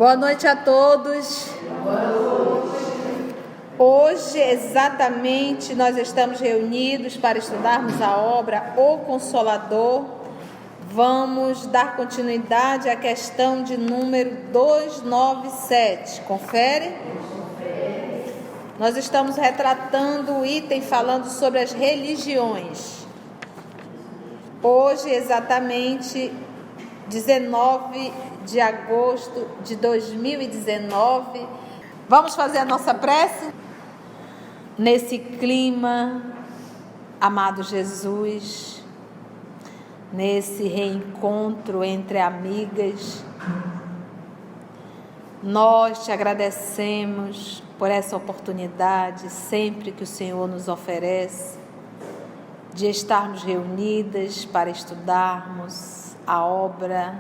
Boa noite a todos. Hoje, exatamente, nós estamos reunidos para estudarmos a obra O Consolador. Vamos dar continuidade à questão de número 297. Confere? Nós estamos retratando o item falando sobre as religiões. Hoje, exatamente, 19 de agosto de 2019. Vamos fazer a nossa prece? Nesse clima, amado Jesus, nesse reencontro entre amigas, nós te agradecemos por essa oportunidade sempre que o Senhor nos oferece de estarmos reunidas para estudarmos a obra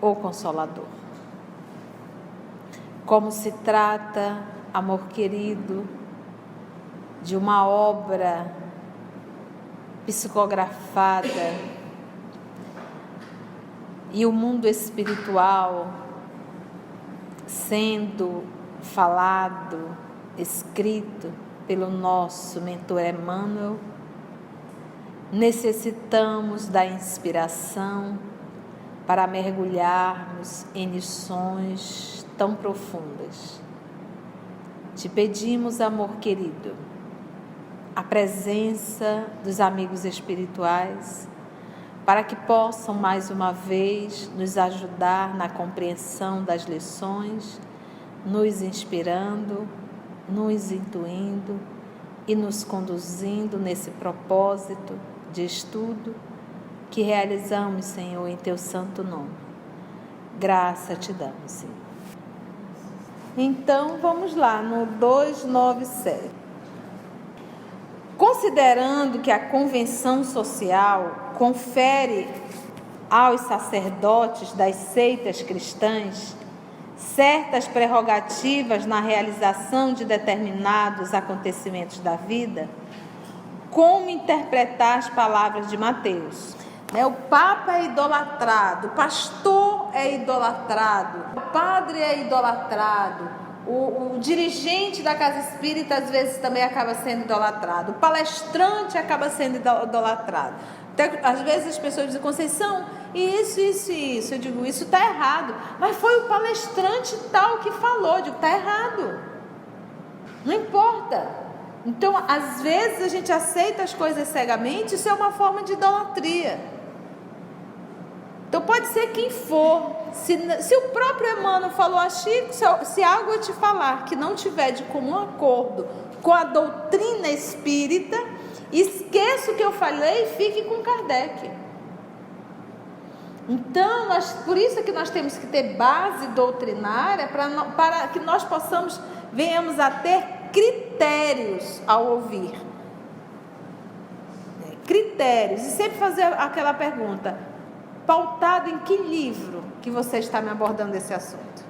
O Consolador. Como se trata, amor querido, de uma obra psicografada e o mundo espiritual sendo falado, escrito pelo nosso mentor Emmanuel, necessitamos da inspiração para mergulharmos em lições tão profundas. Te pedimos, amor querido, a presença dos amigos espirituais para que possam mais uma vez nos ajudar na compreensão das lições, nos inspirando, nos intuindo e nos conduzindo nesse propósito de estudo que realizamos, Senhor, em Teu santo nome. Graça te damos, Senhor. Então, vamos lá, no 297. Considerando que a convenção social confere aos sacerdotes das seitas cristãs certas prerrogativas na realização de determinados acontecimentos da vida, como interpretar as palavras de Mateus? O Papa é idolatrado, o pastor é idolatrado, o padre é idolatrado, o dirigente da casa espírita às vezes também acaba sendo idolatrado, o palestrante acaba sendo idolatrado. Até, às vezes as pessoas dizem: Conceição, isso. Eu digo: isso está errado. Mas foi o palestrante tal que falou. Eu digo: está errado. Não importa. Então, às vezes a gente aceita as coisas cegamente. Isso é uma forma de idolatria. Então pode ser quem for. Se o próprio Emmanuel falou a Chico, se algo eu te falar que não tiver de comum acordo com a doutrina espírita, esqueça o que eu falei e fique com Kardec. Então, por isso que nós temos que ter base doutrinária para que nós venhamos a ter critérios ao ouvir. Critérios. E sempre fazer aquela pergunta: pautado em que livro que você está me abordando esse assunto?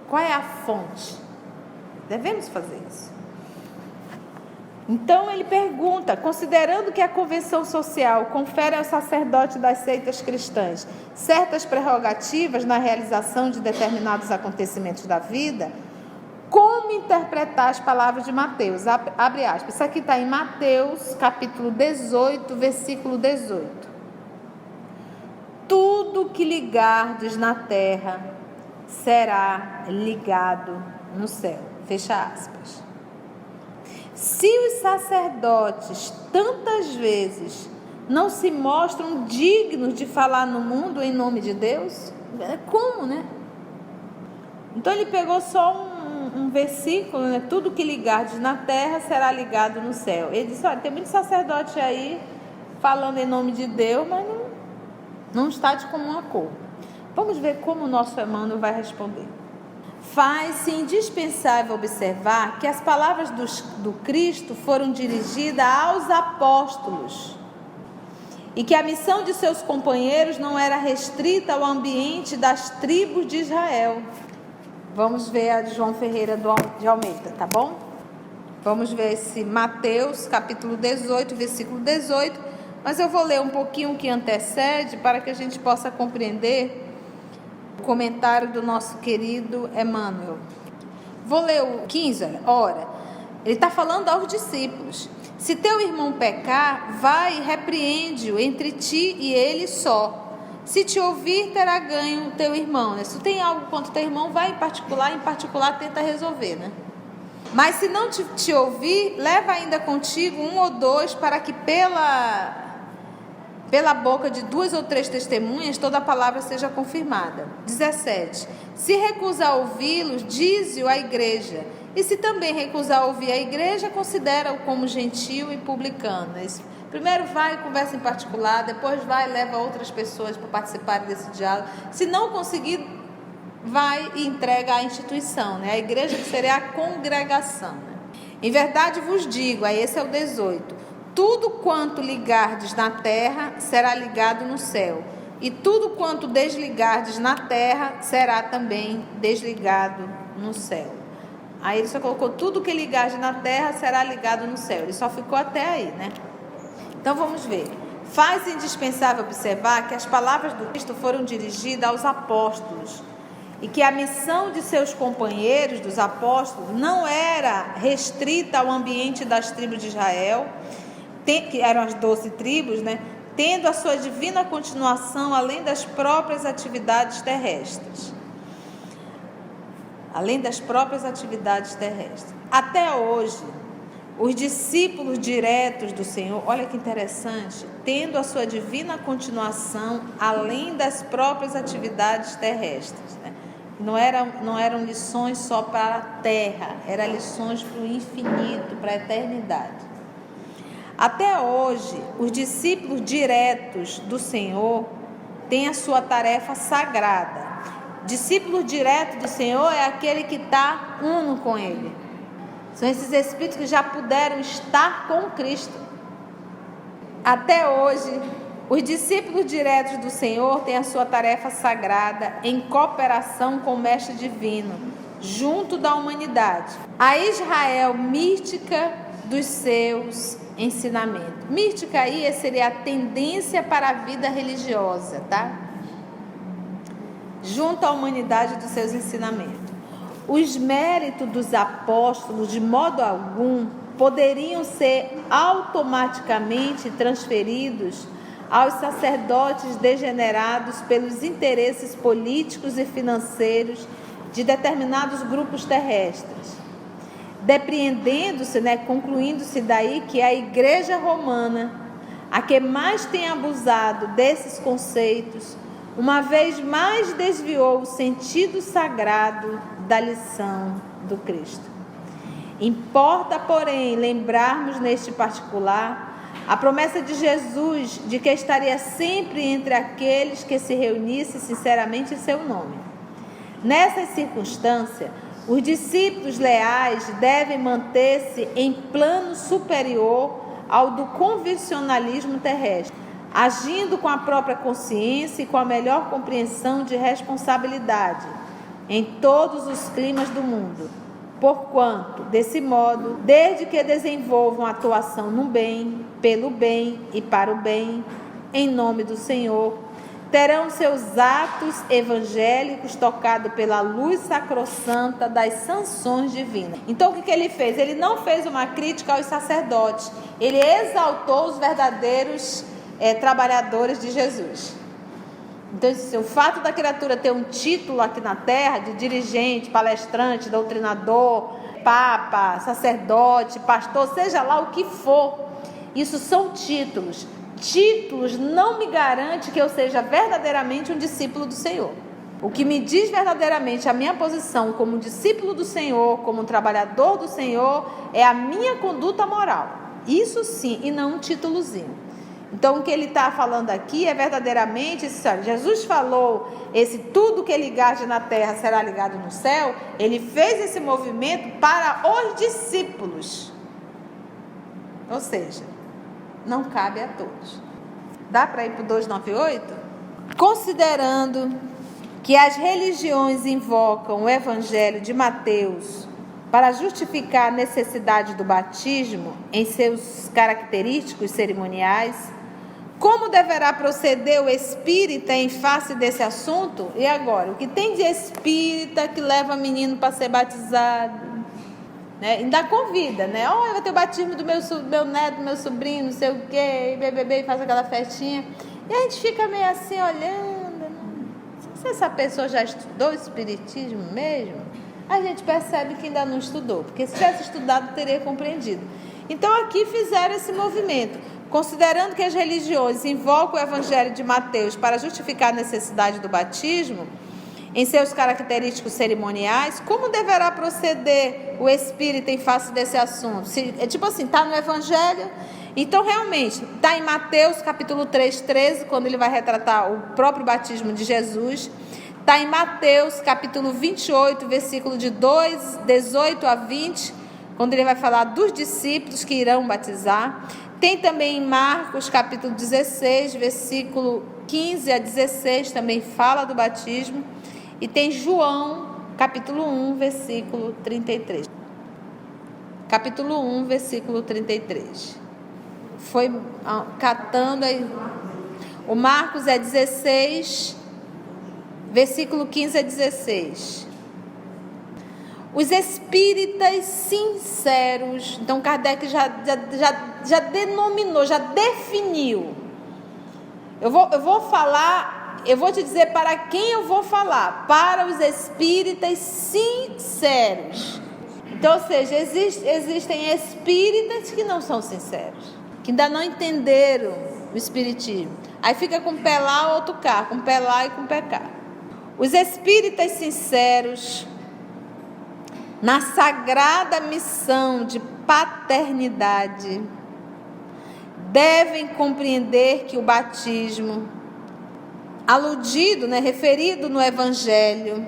Qual é a fonte? Devemos fazer isso. Então ele pergunta: considerando que a convenção social confere ao sacerdote das seitas cristãs certas prerrogativas na realização de determinados acontecimentos da vida, como interpretar as palavras de Mateus? Abre aspas. Isso aqui está em Mateus, capítulo 18, versículo 18. Tudo que ligardes na terra será ligado no céu. Fecha aspas. Se os sacerdotes tantas vezes não se mostram dignos de falar no mundo em nome de Deus, como, né? Então ele pegou só um versículo, né? Tudo que ligardes na terra será ligado no céu. Ele disse: olha, tem muito sacerdote aí falando em nome de Deus, mas não está de comum acordo. Vamos ver como o nosso Emmanuel vai responder. Faz-se indispensável observar que as palavras do Cristo foram dirigidas aos apóstolos e que a missão de seus companheiros não era restrita ao ambiente das tribos de Israel. Vamos ver a de João Ferreira de Almeida, tá bom? Vamos ver esse Mateus, capítulo 18, versículo 18, mas eu vou ler um pouquinho o que antecede para que a gente possa compreender comentário do nosso querido Emmanuel. Vou ler o 15, ora, ele está falando aos discípulos. Se teu irmão pecar, vai e repreende-o entre ti e ele só. Se te ouvir, terá ganho o teu irmão. Né? Se tu tem algo contra o teu irmão, vai em particular tenta resolver, né? Mas se não te ouvir, leva ainda contigo 1 ou 2, para que pela boca de 2 ou 3 testemunhas toda a palavra seja confirmada. 17. Se recusar ouvi-los, dize-o à igreja. E se também recusar ouvir a igreja, considera-o como gentio e publicano. Primeiro vai e conversa em particular, depois vai e leva outras pessoas para participarem desse diálogo. Se não conseguir, vai e entrega à instituição, né? A igreja que seria a congregação. Né? Em verdade vos digo, aí esse é o 18, tudo quanto ligardes na terra será ligado no céu, e tudo quanto desligardes na terra será também desligado no céu. Aí ele só colocou tudo que ligardes na terra será ligado no céu. Ele só ficou até aí, né? Então vamos ver. Faz indispensável observar que as palavras do Cristo foram dirigidas aos apóstolos e que a missão de seus companheiros, dos apóstolos, não era restrita ao ambiente das tribos de Israel, que eram as 12 tribos, né? Tendo a sua divina continuação além das próprias atividades terrestres. Até hoje, os discípulos diretos do Senhor, olha que interessante, tendo a sua divina continuação além das próprias atividades terrestres. Né? Não eram lições só para a terra, eram lições para o infinito, para a eternidade. Até hoje, os discípulos diretos do Senhor têm a sua tarefa sagrada. Discípulo direto do Senhor é aquele que está uno com Ele. São esses espíritos que já puderam estar com Cristo. Até hoje, os discípulos diretos do Senhor têm a sua tarefa sagrada em cooperação com o Mestre Divino, junto da humanidade. A Israel mística dos seus ensinamentos. Mística aí seria a tendência para a vida religiosa, tá? Junto à humanidade dos seus ensinamentos. Os méritos dos apóstolos, de modo algum, poderiam ser automaticamente transferidos aos sacerdotes degenerados pelos interesses políticos e financeiros de determinados grupos terrestres. Depreendendo-se, concluindo-se daí que a Igreja Romana, a que mais tem abusado desses conceitos, uma vez mais desviou o sentido sagrado da lição do Cristo. Importa, porém, lembrarmos neste particular a promessa de Jesus de que estaria sempre entre aqueles que se reunissem sinceramente em seu nome. Nessas circunstâncias, os discípulos leais devem manter-se em plano superior ao do convencionalismo terrestre, agindo com a própria consciência e com a melhor compreensão de responsabilidade em todos os climas do mundo, porquanto, desse modo, desde que desenvolvam atuação no bem, pelo bem e para o bem, em nome do Senhor, terão seus atos evangélicos tocados pela luz sacrossanta das sanções divinas. Então o que ele fez? Ele não fez uma crítica aos sacerdotes, ele exaltou os verdadeiros trabalhadores de Jesus. Então, o fato da criatura ter um título aqui na terra, de dirigente, palestrante, doutrinador, papa, sacerdote, pastor, seja lá o que for, isso são títulos. Títulos não me garante que eu seja verdadeiramente um discípulo do Senhor. O que me diz verdadeiramente a minha posição como discípulo do Senhor, como um trabalhador do Senhor, é a minha conduta moral. Isso sim, e não um títulozinho. Então, o que ele está falando aqui é verdadeiramente, Jesus falou, esse tudo que ligares na terra será ligado no céu. Ele fez esse movimento para os discípulos. Ou seja, não cabe a todos. Dá para ir para o 298? Considerando que as religiões invocam o Evangelho de Mateus para justificar a necessidade do batismo em seus característicos cerimoniais, Como deverá proceder o espírita em face desse assunto? E agora, o que tem de espírita que leva menino para ser batizado, né? Ainda convida, né? Vai ter o batismo do meu neto, do meu sobrinho, não sei o quê, e faz aquela festinha. E a gente fica meio assim olhando, né? Se essa pessoa já estudou o espiritismo mesmo, a gente percebe que ainda não estudou, porque se tivesse estudado, teria compreendido. Então aqui fizeram esse movimento. Considerando que as religiões invocam o Evangelho de Mateus para justificar a necessidade do batismo, em seus característicos cerimoniais, como deverá proceder o espírita em face desse assunto? Tipo assim, está no Evangelho, então realmente, está em Mateus capítulo 3, 13, quando ele vai retratar o próprio batismo de Jesus. Está em Mateus capítulo 28, versículo de 18 a 20, quando ele vai falar dos discípulos que irão batizar. Tem também em Marcos capítulo 16, versículo 15 a 16, também fala do batismo. E tem João capítulo 1, versículo 33. Capítulo 1, versículo 33. Foi catando aí. O Marcos é 16, versículo 15 a 16. Os espíritas sinceros. Então Kardec já denominou, já definiu. Eu vou te dizer para quem eu vou falar. Para os espíritas sinceros. Então, ou seja, existem espíritas que não são sinceros, que ainda não entenderam o espiritismo. Aí fica com pé lá, outro cá, com pé lá e com pé cá. Os espíritas sinceros, na sagrada missão de paternidade, devem compreender que o batismo, aludido, referido no Evangelho,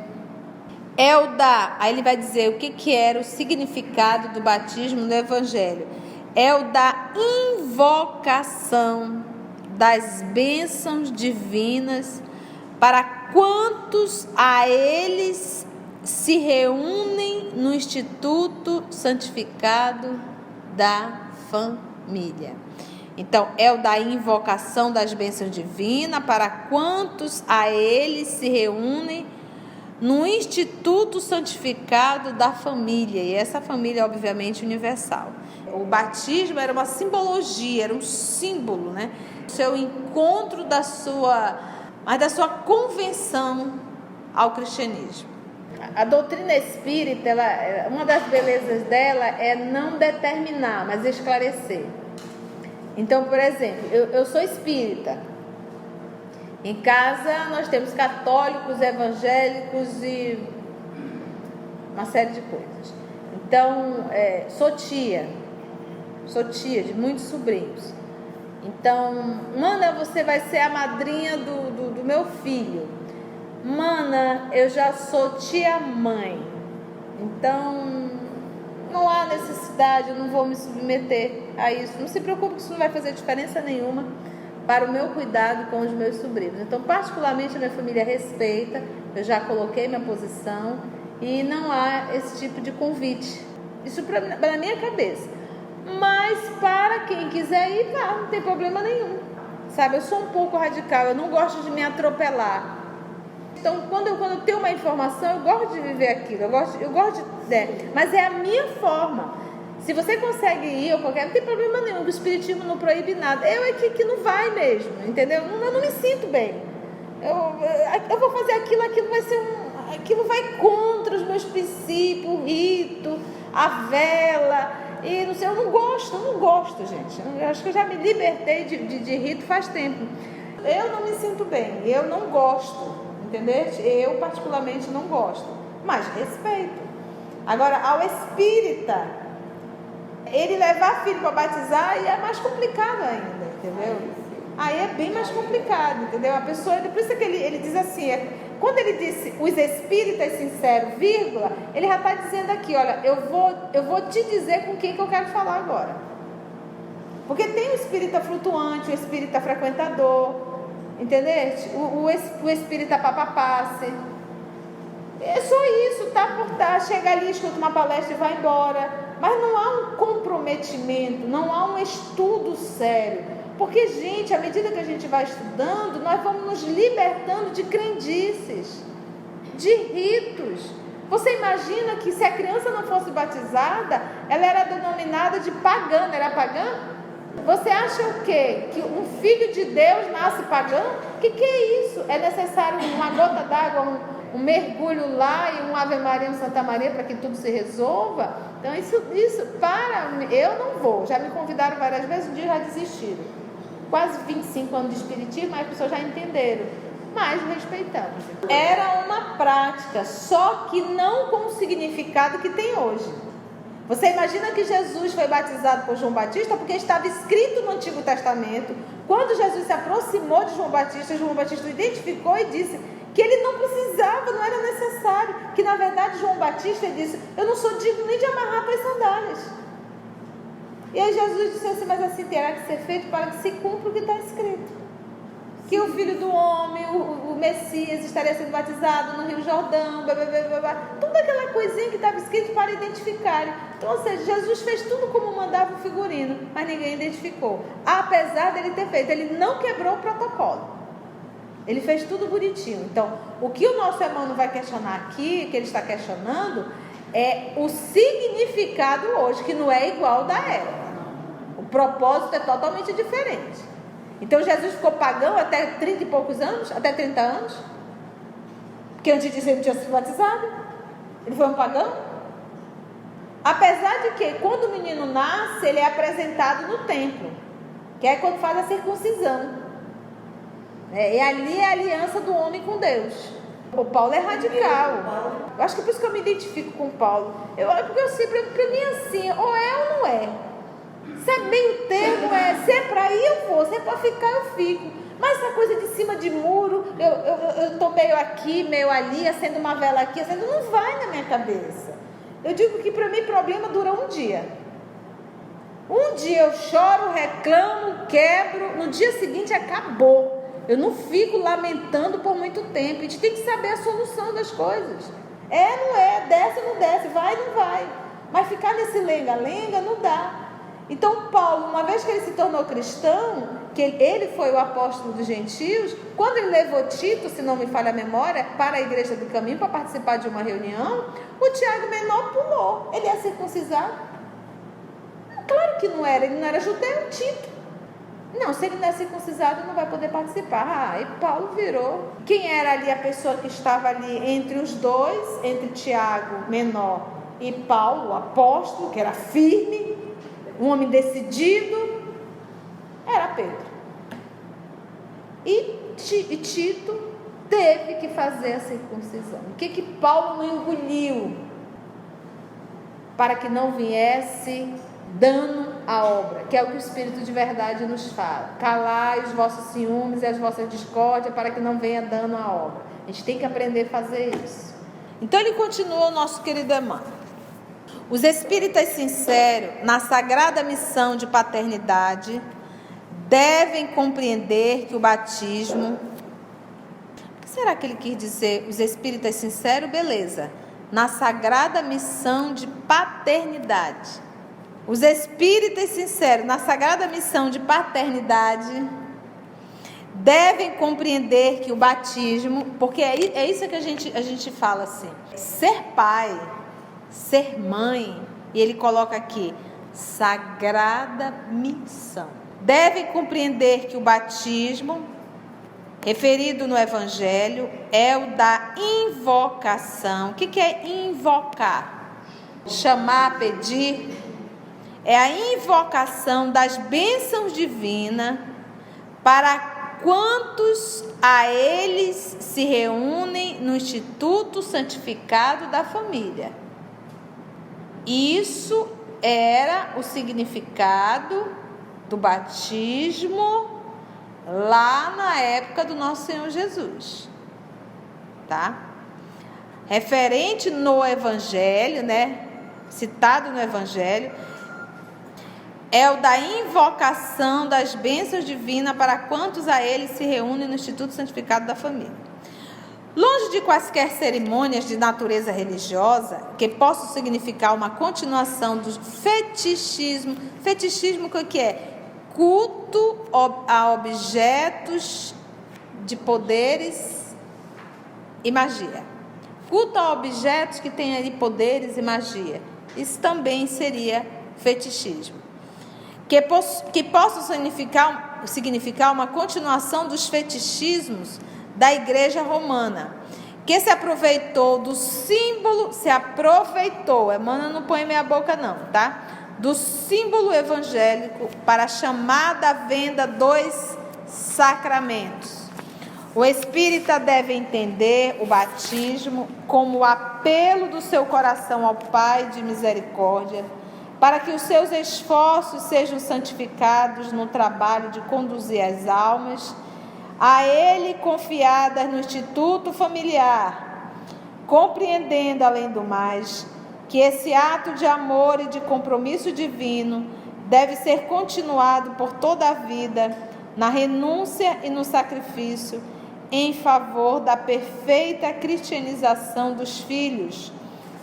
é o da... Aí ele vai dizer o que era o significado do batismo no Evangelho. É o da invocação das bênçãos divinas para quantos a eles se reúnem no Instituto Santificado da Família. Então, é o da invocação das bênçãos divinas para quantos a eles se reúnem no Instituto Santificado da Família. E essa família, obviamente, universal. O batismo era uma simbologia, era um símbolo, O seu encontro da sua convenção ao cristianismo. A doutrina espírita, uma das belezas dela é não determinar, mas esclarecer. Então, por exemplo, eu sou espírita. Em casa nós temos católicos, evangélicos e uma série de coisas. Então, sou tia de muitos sobrinhos. Então, mana, você vai ser a madrinha do meu filho. Mana, eu já sou tia-mãe. Então, não há necessidade, eu não vou me submeter a isso. Não se preocupe que isso não vai fazer diferença nenhuma para o meu cuidado com os meus sobrinhos. Então, particularmente, a minha família respeita, eu já coloquei minha posição e não há esse tipo de convite. Isso na minha cabeça. Mas para quem quiser ir, vá, não tem problema nenhum. Sabe, eu sou um pouco radical, eu não gosto de me atropelar. Então, quando eu tenho uma informação, eu gosto de viver aquilo, eu gosto de... Mas é a minha forma. Se você consegue ir ou qualquer, não tem problema nenhum, o espiritismo não proíbe nada. Eu é que não vai mesmo, entendeu? Eu não me sinto bem. Eu vou fazer aquilo vai ser aquilo vai contra os meus princípios, o rito, a vela, e não sei, eu não gosto, gente. Eu acho que eu já me libertei de rito faz tempo. Eu não me sinto bem, eu não gosto, entendeu? Eu particularmente não gosto, mas respeito. Agora, ao espírita, ele levar filho para batizar, aí é mais complicado ainda, entendeu? Aí é bem mais complicado, entendeu? A pessoa, por isso que ele diz assim, quando ele disse os espíritas sinceros, vírgula, ele já está dizendo aqui, olha, eu vou te dizer com quem que eu quero falar agora. Porque tem o espírita flutuante, o espírita frequentador, entendeu? O espírita papapasse. É só isso, chega ali, escuta uma palestra e vai embora. Mas não há um comprometimento, não há um estudo sério. Porque, gente, à medida que a gente vai estudando, nós vamos nos libertando de crendices, de ritos. Você imagina que se a criança não fosse batizada, ela era denominada de pagã, era pagã? Você acha o quê? Que um filho de Deus nasce pagã? O que é isso? É necessário uma gota d'água, um mergulho lá e um Ave Maria, um Santa Maria para que tudo se resolva? Então isso eu não vou. Já me convidaram várias vezes, um dia já desistiram. Quase 25 anos de espiritismo, mas as pessoas já entenderam. Mas respeitamos. Era uma prática, só que não com o significado que tem hoje. Você imagina que Jesus foi batizado por João Batista porque estava escrito no Antigo Testamento. Quando Jesus se aproximou de João Batista o identificou e disse que ele não precisava, não era necessário. Que na verdade João Batista disse: eu não sou digno nem de amarrar as sandálias. E aí Jesus disse assim: mas assim terá que ser feito para que se cumpra o que está escrito. Que o Filho do Homem, o Messias, estaria sendo batizado no Rio Jordão, blá, blá, blá, blá, blá. Toda aquela coisinha que estava escrito para identificarem. Então, ou seja, Jesus fez tudo como mandava o figurino, mas ninguém identificou. Apesar dele ter feito, ele não quebrou o protocolo. Ele fez tudo bonitinho. Então, o que o nosso irmão vai questionar aqui, que ele está questionando, é o significado hoje, que não é igual ao da época. O propósito é totalmente diferente. Então Jesus ficou pagão até 30 e poucos anos, até 30 anos, porque antes disso ele não tinha sido batizado. Ele foi um pagão. Apesar de que quando o menino nasce, ele é apresentado no templo, que é quando faz a circuncisão. E ali é a aliança do homem com Deus. O Paulo é radical. Eu acho que é por isso que eu me identifico com o Paulo. Porque eu sei, para mim assim, ou é ou não é. Se é meio termo, se é para ir eu vou, se é para ficar eu fico. Mas essa coisa de cima de muro, eu estou meio aqui, meio ali, acendo uma vela aqui, não vai na minha cabeça. Eu digo que para mim problema dura um dia. Um dia eu choro, reclamo, quebro, no dia seguinte acabou. Eu não fico lamentando por muito tempo. A gente tem que saber a solução das coisas. Não é, desce ou não desce, vai ou não vai. Mas ficar nesse lenga-lenga não dá. Então Paulo, uma vez que ele se tornou cristão, que ele foi o apóstolo dos gentios, quando ele levou Tito, se não me falha a memória, para a igreja do caminho, para participar de uma reunião, o Tiago menor pulou. Ele é circuncisado? Claro que não era, ele não era judeu, Tito. Não, se ele não é circuncisado, não vai poder participar. E Paulo virou. Quem era ali a pessoa que estava ali entre os dois, entre Tiago menor e Paulo, o apóstolo, que era firme, um homem decidido, era Pedro. E Tito teve que fazer a circuncisão. O que Paulo não engoliu para que não viesse dano à obra? Que é o que o Espírito de verdade nos fala: calai os vossos ciúmes e as vossas discórdias para que não venha dano à obra. A gente tem que aprender a fazer isso. Então ele continua, o nosso querido irmão: os espíritas sinceros na sagrada missão de paternidade devem compreender que o batismo... O que será que ele quis dizer? Os espíritas sinceros, beleza, na sagrada missão de paternidade. Os espíritas sinceros na sagrada missão de paternidade devem compreender que o batismo... Porque é isso que a gente fala assim: ser pai, ser mãe, e ele coloca aqui, sagrada missão. Devem compreender que o batismo, referido no Evangelho, é o da invocação. O que é invocar? Chamar, pedir. É a invocação das bênçãos divinas para quantos a eles se reúnem no Instituto Santificado da Família. Isso era o significado do batismo lá na época do nosso Senhor Jesus, tá? Referente no Evangelho, né? Citado no Evangelho, é o da invocação das bênçãos divinas para quantos a ele se reúnem no Instituto Santificado da Família. Longe de quaisquer cerimônias de natureza religiosa que possam significar uma continuação do fetichismo. Fetichismo, o que é? culto a objetos de poderes e magia. Culto a objetos que têm ali poderes e magia. Isso também seria fetichismo. Que possa significar uma continuação dos fetichismos da Igreja Romana, que se aproveitou do símbolo, Emmanuel não põe meia boca não, tá? Do símbolo evangélico para a chamada venda dos sacramentos. O espírita deve entender o batismo como o apelo do seu coração ao Pai de misericórdia, para que os seus esforços sejam santificados no trabalho de conduzir as almas a Ele confiadas no instituto familiar, compreendendo, além do mais, que esse ato de amor e de compromisso divino deve ser continuado por toda a vida, na renúncia e no sacrifício, em favor da perfeita cristianização dos filhos,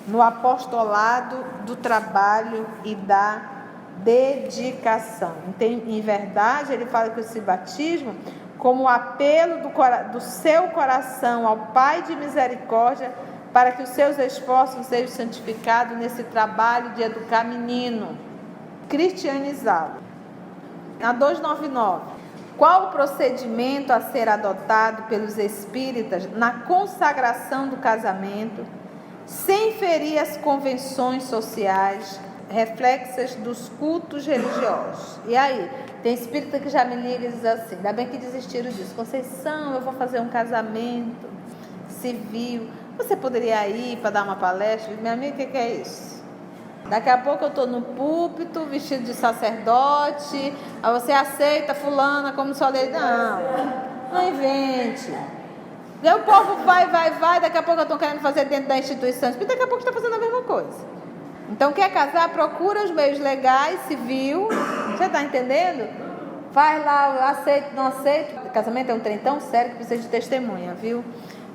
no apostolado do trabalho e da dedicação. Em verdade, ele fala que esse batismo, como o apelo do seu coração ao Pai de misericórdia, para que os seus esforços sejam santificados nesse trabalho de educar menino, cristianizá-lo. A 299. Qual o procedimento a ser adotado pelos espíritas na consagração do casamento, sem ferir as convenções sociais, reflexas dos cultos religiosos? E aí, tem espírita que já me liga e diz assim, ainda bem que desistiram disso. Conceição, eu vou fazer um casamento civil, você poderia ir para dar uma palestra? Minha amiga, o que é isso? Daqui a pouco eu estou no púlpito, vestido de sacerdote, aí você aceita fulana como sua lei. Não invente. E o povo vai, daqui a pouco eu estou querendo fazer dentro da instituição, e daqui a pouco está fazendo a mesma coisa. Então, quer casar, procura os meios legais, civil, você está entendendo? Faz lá, aceito, não aceito. O casamento é um trem tão sério que precisa de testemunha, viu?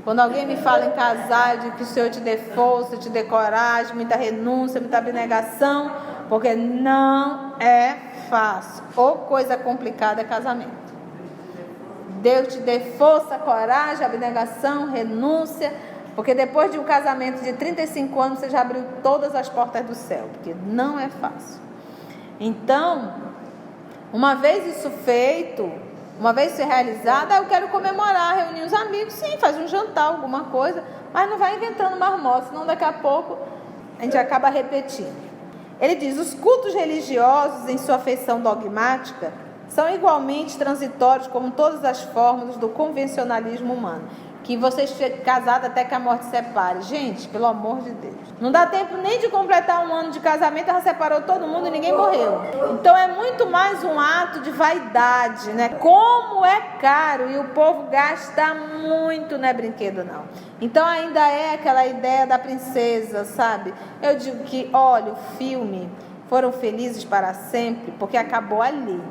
Quando alguém me fala em casar, eu digo que o Senhor te dê força, te dê coragem, muita renúncia, muita abnegação, porque não é fácil. Ou coisa complicada é casamento. Deus te dê força, coragem, abnegação, renúncia, porque depois de um casamento de 35 anos, você já abriu todas as portas do céu, porque não é fácil. Então, uma vez isso feito, uma vez isso realizado, eu quero comemorar, reunir os amigos, sim, faz um jantar, alguma coisa, mas não vai inventando marmota, senão daqui a pouco a gente acaba repetindo. Ele diz, os cultos religiosos, em sua feição dogmática, são igualmente transitórios como todas as fórmulas do convencionalismo humano. Que vocês fiquem casados até que a morte separe. Gente, pelo amor de Deus. Não dá tempo nem de completar um ano de casamento, ela separou todo mundo e ninguém morreu. Então é muito mais um ato de vaidade, né? Como é caro e o povo gasta muito, não é brinquedo não. Então ainda é aquela ideia da princesa, sabe? Eu digo que, olha, o filme Foram Felizes para Sempre, porque acabou ali.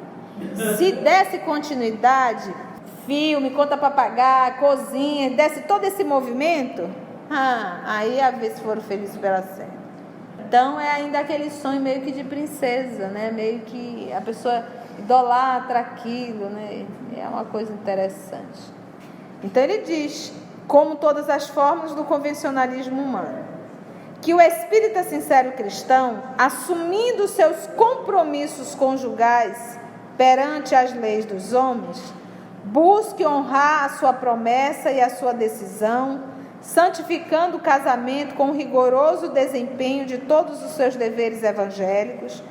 Se desse continuidade, filme, conta para pagar, cozinha, desse todo esse movimento, aí a ver se foram felizes pela sempre. Então é ainda aquele sonho meio que de princesa, né? Meio que a pessoa idolatra aquilo, né? É uma coisa interessante. Então ele diz, como todas as formas do convencionalismo humano, que o espírita sincero cristão, assumindo seus compromissos conjugais perante as leis dos homens, busque honrar a sua promessa e a sua decisão, santificando o casamento com o rigoroso desempenho de todos os seus deveres evangélicos,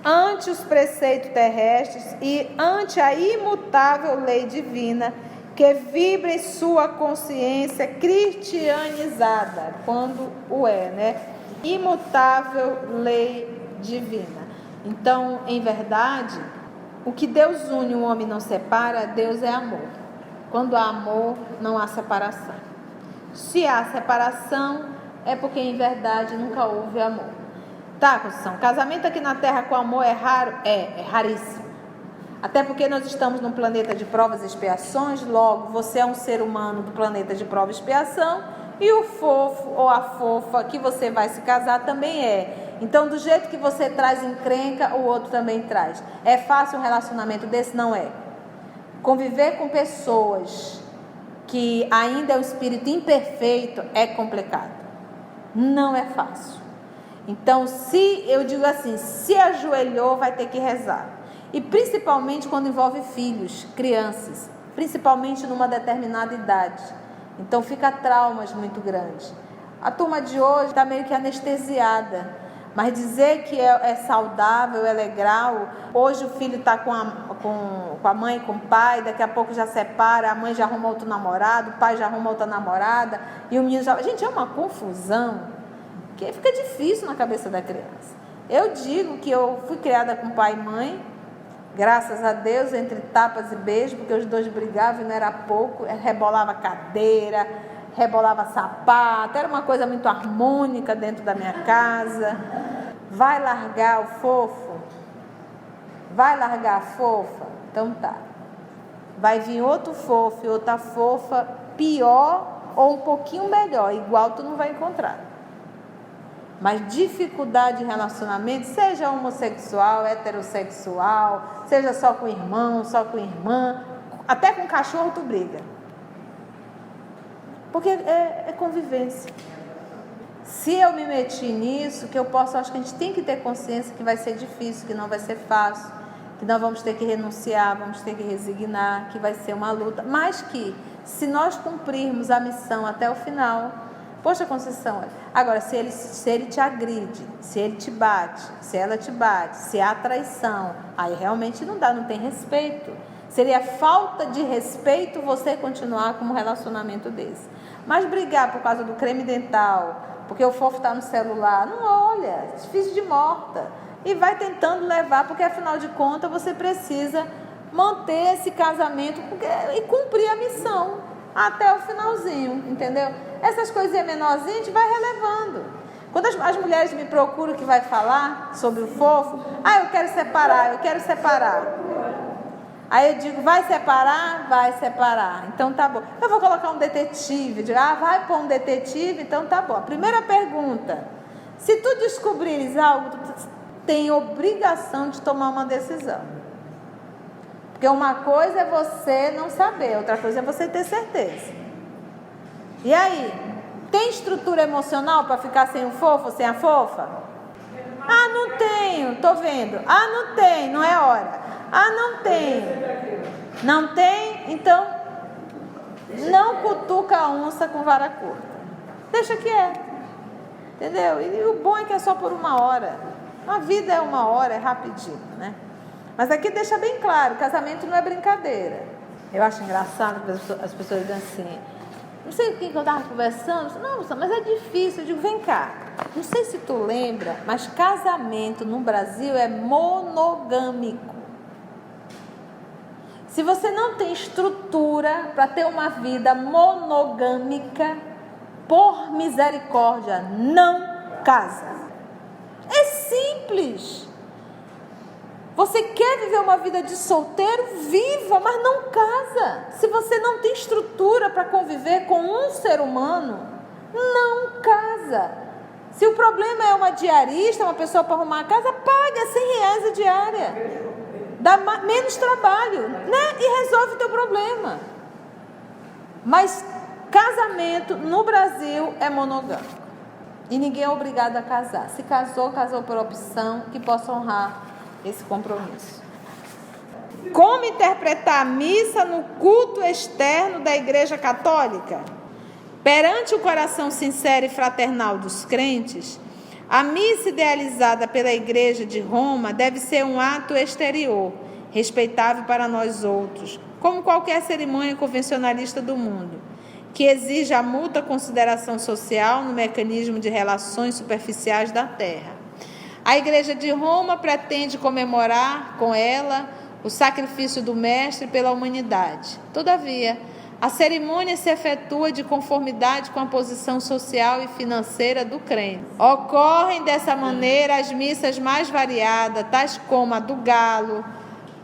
ante os preceitos terrestres e ante a imutável lei divina que vibra em sua consciência cristianizada, quando o é, né? Imutável lei divina. Então, em verdade, o que Deus une, o homem não separa, Deus é amor. Quando há amor, não há separação. Se há separação, é porque em verdade nunca houve amor. Tá, Conceição? Casamento aqui na Terra com amor é raro? É raríssimo. Até porque nós estamos num planeta de provas e expiações, logo você é um ser humano do planeta de prova e expiação, e o fofo ou a fofa que você vai se casar também é. Então, do jeito que você traz encrenca, o outro também traz. É fácil um relacionamento desse? Não é. Conviver com pessoas que ainda é um espírito imperfeito é complicado. Não é fácil. Então, eu digo assim, se ajoelhou, vai ter que rezar. E principalmente quando envolve filhos, crianças, principalmente numa determinada idade. Então, fica traumas muito grandes. A turma de hoje está meio que anestesiada. Mas dizer que é saudável, é legal. Hoje o filho está com a mãe, com o pai, daqui a pouco já separa, a mãe já arruma outro namorado, o pai já arruma outra namorada, e o menino já... Gente, é uma confusão que fica difícil na cabeça da criança. Eu digo que eu fui criada com pai e mãe, graças a Deus, entre tapas e beijos, porque os dois brigavam e não era pouco, rebolava cadeira, rebolava sapato, era uma coisa muito harmônica dentro da minha casa. Vai largar o fofo? Vai largar a fofa? Então tá. Vai vir outro fofo e outra fofa, pior ou um pouquinho melhor, igual tu não vai encontrar. Mas dificuldade em relacionamento, seja homossexual, heterossexual, seja só com irmão, só com irmã, até com cachorro tu briga. Porque é convivência. Se eu me meti nisso, que eu posso, acho que a gente tem que ter consciência que vai ser difícil, que não vai ser fácil, que nós vamos ter que renunciar, vamos ter que resignar, que vai ser uma luta, mas que se nós cumprirmos a missão até o final, poxa, Conceição, agora se ele te agride, se ele te bate, se ela te bate, se há traição, aí realmente não dá, não tem respeito. Seria falta de respeito você continuar com um relacionamento desse. Mas brigar por causa do creme dental, porque o fofo está no celular, não olha, difícil de morta. E vai tentando levar, porque afinal de contas você precisa manter esse casamento e cumprir a missão até o finalzinho, entendeu? Essas coisinhas menorzinhas a gente vai relevando. Quando as mulheres me procuram que vai falar sobre o fofo, eu quero separar. Aí eu digo, vai separar? Vai separar. Então tá bom. Eu vou colocar um detetive. Eu digo, vai pôr um detetive? Então tá bom. A primeira pergunta, se tu descobrires algo, tu tem obrigação de tomar uma decisão. Porque uma coisa é você não saber, outra coisa é você ter certeza. E aí, tem estrutura emocional para ficar sem o fofo ou sem a fofa? Não tenho, tô vendo. Não tem, não é hora. Não tem. Não tem? Então, não cutuca a onça com vara curta. Deixa quieto. Entendeu? E o bom é que é só por uma hora. A vida é uma hora, é rapidinho, né? Mas aqui deixa bem claro, casamento não é brincadeira. Eu acho engraçado as pessoas dizem assim, não sei o que eu estava conversando, não, mas é difícil. Eu digo, vem cá, não sei se tu lembra, mas casamento no Brasil é monogâmico. Se você não tem estrutura para ter uma vida monogâmica, por misericórdia, não casa. É simples. Você quer viver uma vida de solteiro? Viva, mas não casa. Se você não tem estrutura para conviver com um ser humano, não casa. Se o problema é uma diarista, uma pessoa para arrumar a casa, paga R$100 a diária. Dá menos trabalho, né? E resolve o teu problema. Mas casamento no Brasil é monogâmico. E ninguém é obrigado a casar. Se casou, casou por opção, que possa honrar esse compromisso. Como interpretar a missa no culto externo da Igreja Católica? Perante o coração sincero e fraternal dos crentes, a missa idealizada pela Igreja de Roma deve ser um ato exterior, respeitável para nós outros, como qualquer cerimônia convencionalista do mundo, que exige a mútua consideração social no mecanismo de relações superficiais da terra. A Igreja de Roma pretende comemorar com ela o sacrifício do Mestre pela humanidade. Todavia, a cerimônia se efetua de conformidade com a posição social e financeira do crente. Ocorrem dessa maneira as missas mais variadas, tais como a do galo,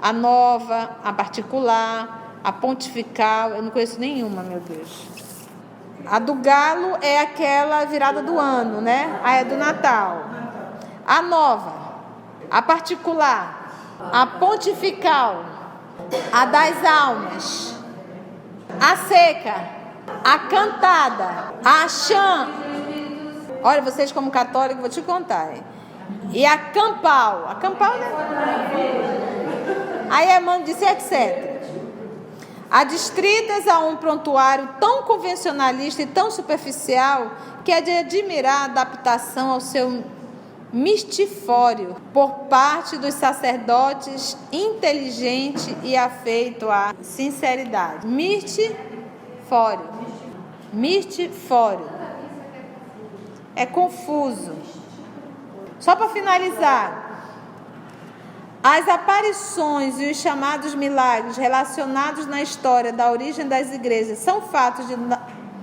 a nova, a particular, a pontifical. Eu não conheço nenhuma, meu Deus. A do galo é aquela virada do ano, né? A é do Natal. a nova, a particular, a pontifical, a das almas, a seca, a cantada, a chã. Olha, vocês como católicos, vou te contar. E a campal. A campal, né? Aí Emmanuel disse, etc. Adstritas a um prontuário tão convencionalista e tão superficial que é de admirar a adaptação ao seu mistifório por parte dos sacerdotes inteligente e afeito à sinceridade. Mistifório. É confuso. Só para finalizar, as aparições e os chamados milagres relacionados na história da origem das igrejas são fatos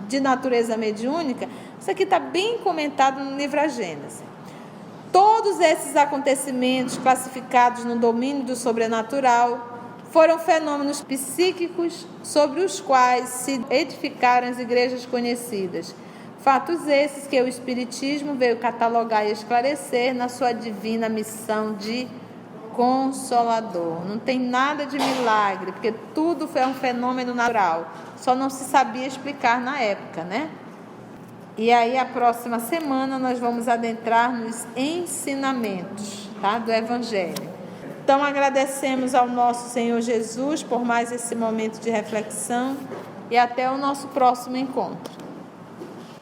de natureza mediúnica? Isso aqui está bem comentado no livro A Gênese. Todos esses acontecimentos classificados no domínio do sobrenatural foram fenômenos psíquicos sobre os quais se edificaram as igrejas conhecidas. Fatos esses que o Espiritismo veio catalogar e esclarecer na sua divina missão de consolador. Não tem nada de milagre, porque tudo foi um fenômeno natural. Só não se sabia explicar na época, né? E aí, a próxima semana, nós vamos adentrar nos ensinamentos, tá? Do Evangelho. Então, agradecemos ao nosso Senhor Jesus por mais esse momento de reflexão e até o nosso próximo encontro.